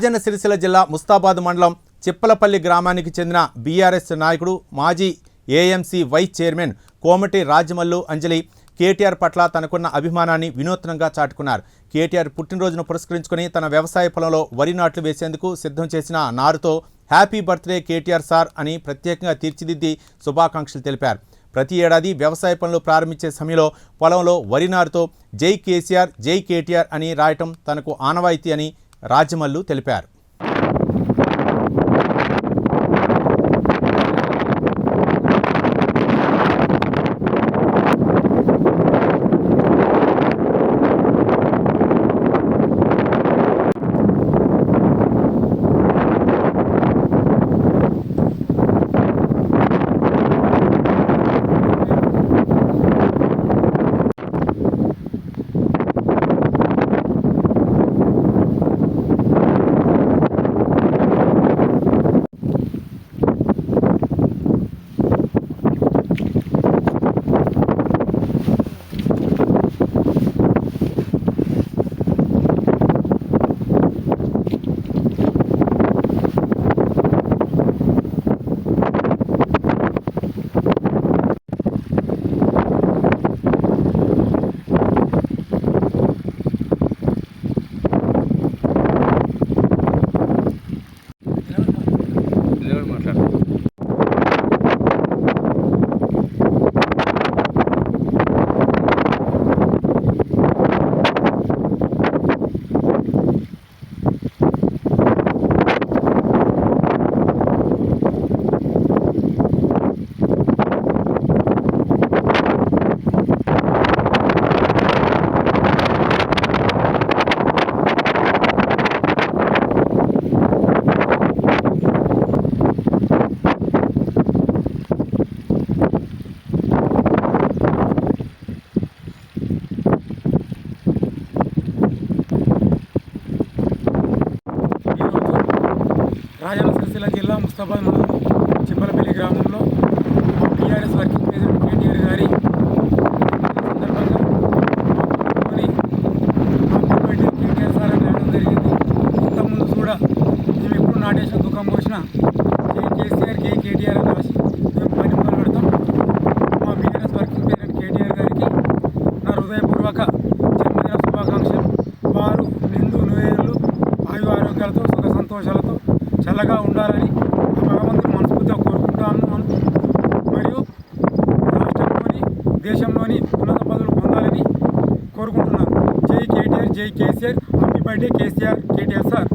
రాజన్న సిరిసిల్ల జిల్లా ముస్తాబాద్ మండలం చిప్పలపల్లి గ్రామానికి చెందిన బీఆర్ఎస్ నాయకుడు మాజీ ఏఎంసీ వైస్ చైర్మన్ కోమటి రాజమల్లు అంజలి కేటీఆర్ పట్ల తనకున్న అభిమానాన్ని వినూత్నంగా చాటుకున్నారు. కేటీఆర్ పుట్టినరోజును పురస్కరించుకుని తన వ్యవసాయ పొలంలో వరి నాట్లు వేసేందుకు సిద్ధం చేసిన నారుతో హ్యాపీ బర్త్డే కేటీఆర్ సార్ అని ప్రత్యేకంగా తీర్చిదిద్ది శుభాకాంక్షలు తెలిపారు. ప్రతి ఏడాది వ్యవసాయ పనులు ప్రారంభించే సమయంలో పొలంలో వరి నారుతో జై కేసీఆర్ జై కేటీఆర్ అని రాయటం తనకు ఆనవాయితీ అని రాజమల్లు తెలిపారు. రాజన్న సిరిసిల్ల జిల్లా ముస్తాబాద్ మండలం చిప్పలపల్లి గ్రామంలో బీఆర్ఎస్ వర్కింగ్ ప్రెసిడెంట్ కేటీఆర్ గారి సందర్భంగా కేటీఆర్ సార్ అని రావడం జరిగింది. ఇంతకుముందు కూడా మేము ఎప్పుడు నాటేసిన దుఃఖం పోసిన కేసీఆర్ కేటీఆర్ అని రాసి మేము పని మొదలు పెడతాం. మా బీఆర్ఎస్ వర్కింగ్ ప్రెసిడెంట్ కేటీఆర్ గారికి నా హృదయపూర్వక జన్మదిన శుభాకాంక్షలు. వారు నిండు నూరేళ్ళు ఆయు ఆరోగ్యాలతో సుఖ సంతోషాలతో చల్లగా ఉండాలని భగవంతుని మనస్ఫూర్తిగా కోరుకుంటాను. మరియు రాష్ట్రంలోని దేశంలోని ఉన్నత పదవులు పొందాలని కోరుకుంటున్నాను. జై కేటీఆర్ జై KCR happy birthday KCR KTR sir.